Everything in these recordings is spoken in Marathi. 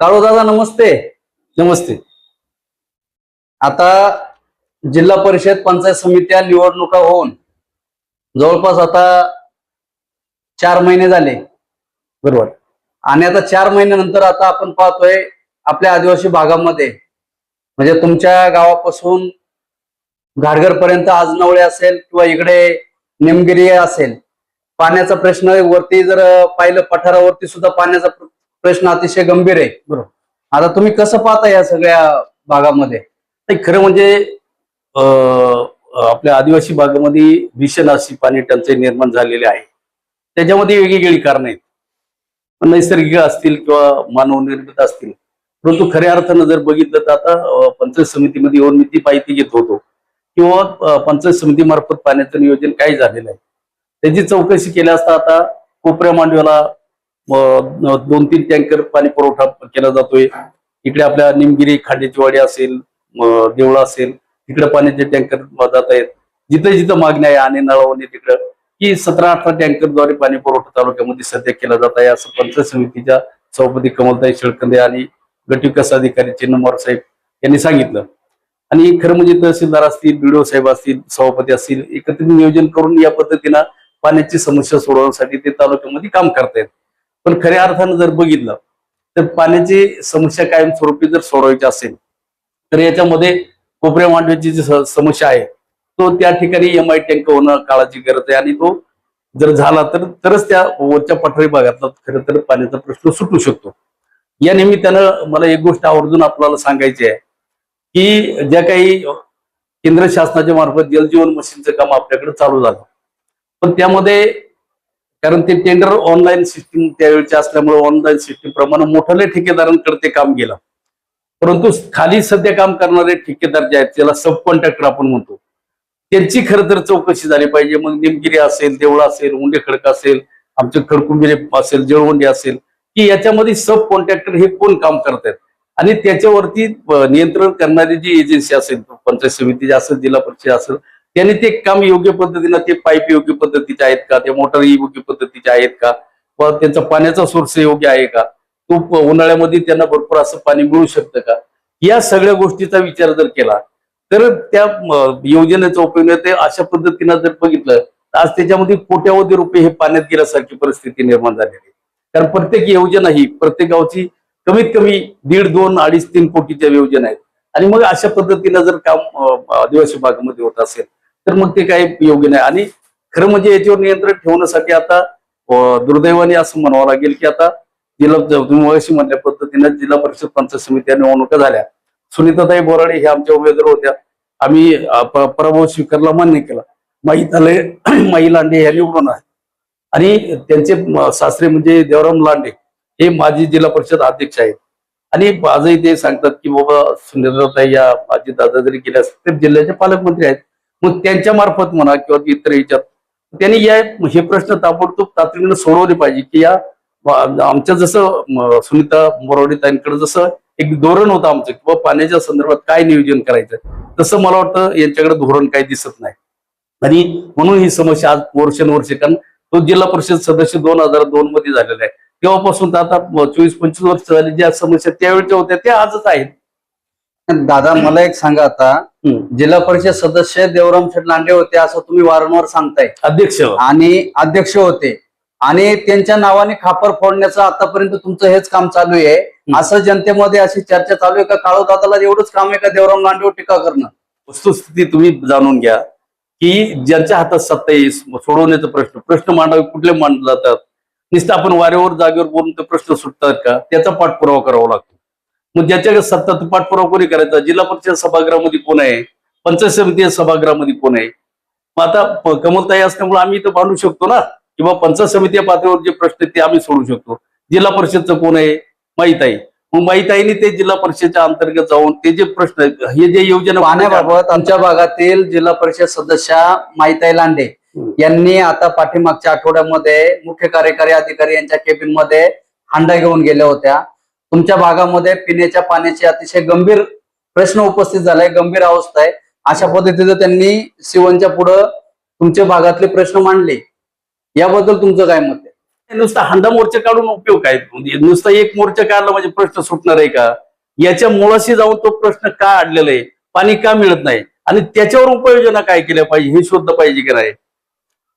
काळू दादा नमस्ते. नमस्ते. आता जिल्हा परिषद पंचायत समित्या निवडणुका होऊन जवळपास आता 4 महिने झाले. बरोबर. आणि आता 4 महिन्यानंतर आता आपण पाहतोय आपल्या आदिवासी भागामध्ये म्हणजे तुमच्या गावापासून घाटघर पर्यंत आजनवळे असेल किंवा इकडे निमगिरी असेल, पाण्याचा प्रश्न वरती जर पाहिलं पठारावरती सुद्धा पाण्याचा प्रश्न अतिशय गंभीर आहे. बरोबर. आता तुम्ही कसं पाहता या सगळ्या भागामध्ये? खरं म्हणजे आपल्या आदिवासी भागामध्ये भीषण अशी पाणी टंचाई निर्माण झालेली आहे. त्याच्यामध्ये वेगवेगळी कारणं आहेत, नैसर्गिक असतील किंवा मानवनिर्मित असतील. परंतु खऱ्या अर्थानं जर बघितलं तर आता पंचायत समितीमध्ये येऊन मी ती माहिती घेत होतो किंवा पंचायत समितीमार्फत पाण्याचं नियोजन काय झालेलं आहे त्याची चौकशी केली असता आता कोपऱ्या मांडव्याला 2-3 टँकर पाणी पुरवठा केला जातोय. इकडे आपल्या निमगिरी खांडेची वाडी असेल, देवळा असेल, तिकडे पाण्याचे टँकर जात आहेत. जिथं जिथं मागणी आहे आणि नळवणी तिकडं की 17-18 टँकरद्वारे पाणी पुरवठा तालुक्यामध्ये सध्या केला जात आहे, असं पंचायत समितीच्या सभापती कमलताई शेळकंदे आणि गट विकास अधिकारी चिन्नमोहर साहेब यांनी सांगितलं. आणि खरं म्हणजे तहसीलदार असतील, बीडीओ साहेब असतील, सभापती असतील, एकत्रित नियोजन करून या पद्धतीनं पाण्याची समस्या सोडवण्यासाठी ते तालुक्यामध्ये काम करतायत. पण खऱ्या अर्थानं जर बघितलं तर पाण्याची समस्या कायमस्वरूपी जर सोडवायची असेल तर याच्यामध्ये कोपऱ्या मांडव्याची जी समस्या आहे तो त्या ठिकाणी MI टँक होणं काळाची गरज आहे. आणि तो जर झाला तरच त्या वरच्या पठारी भागातला खरं तर पाण्याचा प्रश्न सुटू शकतो. या निमित्तानं मला एक गोष्ट आवर्जून आपल्याला सांगायची आहे की ज्या काही केंद्र शासनाच्या मार्फत जलजीवन मशीनचं काम आपल्याकडे चालू झालं, पण त्यामध्ये कारण ते टेंडर ऑनलाईन सिस्टीम त्यावेळेची असल्यामुळे ऑनलाईन सिस्टीम प्रमाणे मोठ्या ठेकेदारांकडे ते काम गेलं. परंतु खाली सध्या काम करणारे ठेकेदार जे आहेत त्याला सब कॉन्ट्रॅक्टर आपण म्हणतो, त्यांची खरं तर चौकशी झाली पाहिजे. मग निमगिरी असेल, देवळा असेल, उंडे खडक असेल, आमचे खडकुंबिरे असेल, जळवंडी असेल, की याच्यामध्ये सब कॉन्ट्रॅक्टर हे कोण काम करतायत आणि त्याच्यावरती नियंत्रण करणारी जी एजन्सी असेल, पंचायत समिती असेल, जिल्हा परिषद असेल, त्यांनी ते काम योग्य पद्धतीनं, ते पाईप योग्य पद्धतीचे आहेत का, त्या मोटर योग्य पद्धतीचे आहेत का, व त्यांचा पाण्याचा सोर्स योग्य आहे का, तो उन्हाळ्यामध्ये त्यांना भरपूर असं पाणी मिळू शकतं का, या सगळ्या गोष्टीचा विचार जर केला तर त्या योजनेचा उपयोग ते अशा पद्धतीनं जर बघितलं तर आज त्याच्यामध्ये कोट्यावधी रुपये हे पाण्यात गेल्यासारखी परिस्थिती निर्माण झालेली आहे. कारण प्रत्येक योजना ही प्रत्येक गावची कमीत कमी 1.5, 2, 2.5, 3 कोटीच्या योजना आहेत. आणि मग अशा पद्धतीनं जर काम आदिवासी भागामध्ये होत असेल तर मग ते काही योग्य नाही. आणि खरं म्हणजे याच्यावर नियंत्रण ठेवण्यासाठी आता दुर्दैवाने असं म्हणावं लागेल की आता तुम्ही मगाशी म्हणल्या पद्धतीनं जिल्हा परिषद पंचायत समित्या निवडणुका झाल्या. सुनीताताई बोराडे हे आमच्या उमेदवार होत्या. आम्ही पराभव स्वीकारला, मान्य केला. माई लांडे ह्या निवडून आहे आणि त्यांचे सासरे म्हणजे देवराम लांडे हे माजी जिल्हा परिषद अध्यक्ष आहेत. आणि आजही ते सांगतात की बाबा सुनीताताई या माजी दादा जरी गेल्या असतील तर जिल्ह्याचे पालकमंत्री आहेत. मग त्यांच्या मार्फत म्हणा किंवा इतर याच्यात त्यांनी हे प्रश्न ताबडतोब तातडीनं सोडवले पाहिजे की या आमच्या जसं सुनीता बोराडेताईंकडे जसं एक धोरण होतं आमचं किंवा पाण्याच्या संदर्भात काय नियोजन करायचं, तसं मला वाटतं यांच्याकडे धोरण काही दिसत नाही. आणि म्हणून ही समस्या आज वर्षानुवर्ष, कारण तो जिल्हा परिषद सदस्य 2002 मध्ये झालेला आहे, तेव्हापासून तर आता 24-25 वर्ष झाली. ज्या समस्या त्यावेळच्या होत्या त्या आजच आहेत. दादा मला एक सांगा, आता जिल्हा परिषद सदस्य देवराम शेठ लांडे होते असं तुम्ही वारंवार सांगताय, अध्यक्ष होते आणि त्यांच्या नावाने खापर फोडण्याचं आतापर्यंत तुमचं हेच काम चालू आहे, असं जनतेमध्ये अशी चर्चा चालू आहे का काळू दादाला एवढंच काम आहे का देवराम लांडेवर टीका करणं? वस्तुस्थिती तुम्ही जाणून घ्या की ज्यांच्या हातात सत्ता आहे सोडवण्याचा प्रश्न मांडावे कुठले मांडले जातात. नुसतं आपण वाऱ्यावर जागेवर बोलून ते प्रश्न सुटतात का, त्याचा पाठपुरावा करावा लागतो. मग ज्याच्याकडे सत्ता तो पाठपुरावा कोणी करायचा? जिल्हा परिषद सभागृहामध्ये कोण आहे, पंचायत समिती सभागृहामध्ये कोण आहे? मग आता कमलताई असल्यामुळे आम्ही इथं भांडू शकतो ना, किंवा पंचायत समिती पातळीवर जे प्रश्न आहेत ते आम्ही सोडू शकतो. जिल्हा परिषदचं कोण आहे? माईताई. मग माईताईने ते जिल्हा परिषदच्या अंतर्गत जाऊन ते जे प्रश्न हे जे योजना पाण्याबाबत आमच्या भागातील जिल्हा परिषद सदस्य माईताई लांडे यांनी आता पाठीमागच्या आठवड्यामध्ये मुख्य कार्यकारी अधिकारी यांच्या केबिन मध्ये हांडा घेऊन गेल्या होत्या. तुमच्या भागामध्ये पिण्याच्या पाण्याचे अतिशय गंभीर प्रश्न उपस्थित झालाय, गंभीर अवस्था आहे. अशा पद्धतीने त्यांनी सिवनच्या पुढे तुमच्या भागातले प्रश्न मांडले, याबद्दल तुमचं काय मत आहे? नुसता हांडा मोर्चा काढून उपयोग काय? म्हणजे नुसता एक मोर्चा काढला म्हणजे प्रश्न सुटणार आहे का? याच्या मुळाशी जाऊन तो प्रश्न का अडलेला आहे, पाणी का मिळत नाही आणि त्याच्यावर उपाययोजना काय केल्या पाहिजे हे शोधलं पाहिजे की नाही.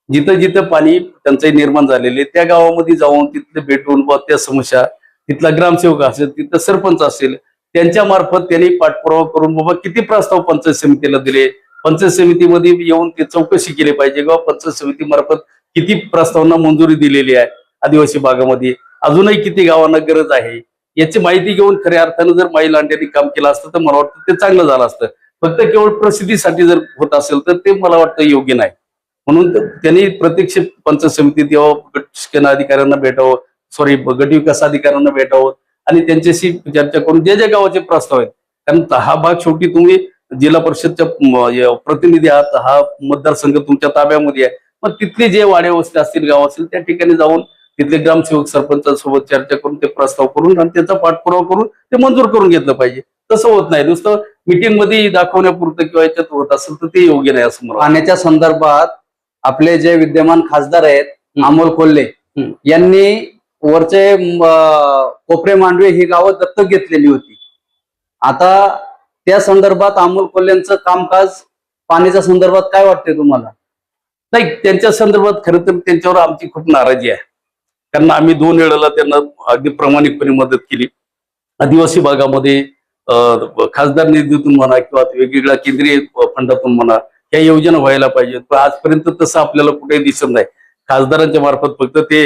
जिथं जिथं पाणी टंचाई निर्माण झालेली त्या गावामध्ये जाऊन तिथले भेटून त्या समस्या, तिथला ग्रामसेवक असेल, तिथलं सरपंच असेल, त्यांच्या मार्फत त्यांनी पाठपुरावा करून बाबा किती प्रस्ताव पंचायत समितीला दिले, पंचायत समितीमध्ये येऊन ते चौकशी केली पाहिजे किंवा पंचायत समिती मार्फत किती प्रस्तावांना मंजुरी दिलेली आहे आदिवासी भागामध्ये, अजूनही किती गावांना गरज आहे याची माहिती घेऊन खऱ्या अर्थानं जर माई लांडेंनी काम केलं असतं तर मला वाटतं ते चांगलं झालं असतं. फक्त केवळ प्रसिद्धीसाठी जर होत असेल तर ते मला वाटतं योग्य नाही. म्हणून त्यांनी प्रत्यक्ष पंचायत समितीत यावं, गट शिक्षण अधिकाऱ्यांना भेटावं, गट विकास अधिकाऱ्यांना भेटावं आणि त्यांच्याशी चर्चा करून जे जे गावाचे प्रस्ताव आहेत, कारण हा भाग शेवटी तुम्ही जिल्हा परिषदच्या प्रतिनिधी आहात, हा मतदारसंघ तुमच्या ताब्यामध्ये आहे. मग तिथले जे वाड्या वस्ती असतील, गाव असतील, त्या ठिकाणी जाऊन तिथले ग्रामसेवक सरपंचांसोबत चर्चा करून ते प्रस्ताव करून आणि त्याचा पाठपुरावा करून ते मंजूर करून घेतलं पाहिजे. तसं होत नाही, नुसतं मीटिंग मध्ये दाखवण्यापुरतं किंवा याच्यात होत असेल तर ते योग्य नाही असं मला वाटतं. पाण्याच्या संदर्भात आपले जे विद्यमान खासदार आहेत अमोल कोल्हे यांनी वरचे कोपरे मांडवे ही गावं दत्तक घेतलेली होती. आता त्या संदर्भात अमोल कोल्हेंचं कामकाज पाण्याच्या संदर्भात काय वाटतंय तुम्हाला? नाही, त्यांच्या संदर्भात खरं तर त्यांच्यावर आमची खूप नाराजी आहे. कारण आम्ही 2 वेळेला त्यांना अगदी प्रामाणिकपणे मदत केली. आदिवासी भागामध्ये खासदार निधीतून म्हणा किंवा वेगवेगळ्या केंद्रीय फंडातून म्हणा या योजना व्हायला पाहिजेत, पण आजपर्यंत तसं आपल्याला कुठेही दिसत नाही. खासदारांच्या मार्फत फक्त ते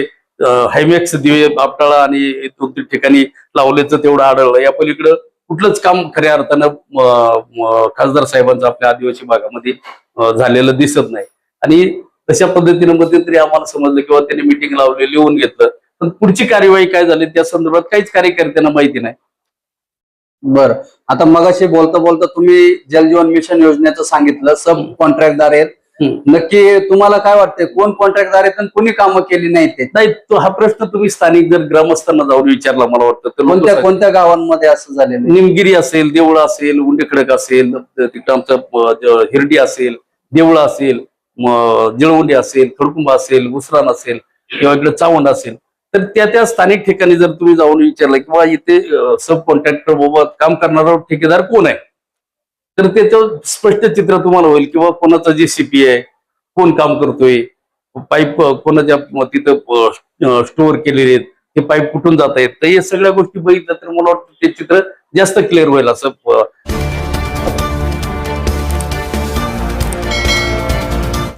हायमॅक्स दिवे आपटाळा आणि 2-3 ठिकाणी लावल्याचं तेवढं आढळलं. या पलीकडं कुठलंच काम खऱ्या अर्थानं खासदार साहेबांचं आपल्या आदिवासी भागामध्ये झालेलं दिसत नाही. आणि तशा पद्धतीने मध्यंतरी आम्हाला समजलं किंवा त्यांनी मिटिंग लावली, लिहून घेतलं, पण पुढची कार्यवाही काय झाली त्या संदर्भात काहीच कार्यकर्त्यांना माहिती नाही. बरं, आता मगाशी बोलता बोलता तुम्ही जलजीवन मिशन योजनेचं सांगितलं, सब कॉन्ट्रॅक्टदार आहेत. नक्की तुम्हाला काय वाटतंय, कोण कॉन्ट्रॅक्टदार आहेत आणि कोणी कामं केली नाही ते? नाही, तो हा प्रश्न तुम्ही स्थानिक जर ग्रामस्थांना जाऊन विचारला मला वाटतं तर कोणत्या कोणत्या गावांमध्ये असं झालेलं आहे? निमगिरी असेल, देवळा असेल, उंडेखडक असेल, तिकडं आमचं हिरडी असेल, देवळा असेल, जळवंडी असेल, खडकुंबा असेल, उसरान असेल किंवा इकडे चावंड असेल, तर त्या स्थानिक ठिकाणी जर तुम्ही जाऊन विचारलं किंवा इथे सब कॉन्ट्रॅक्टर बाबा काम करणारा ठेकेदार कोण आहे, तर त्याचं स्पष्ट चित्र तुम्हाला होईल किंवा कोणाचा JCP आहे, कोण काम करतोय, पाईप कोणाच्या तिथं स्टोअर केलेले आहेत, ते पाईप कुठून जात आहेत, तर या सगळ्या गोष्टी बघितल्या तर मला वाटतं ते चित्र जास्त क्लिअर होईल असं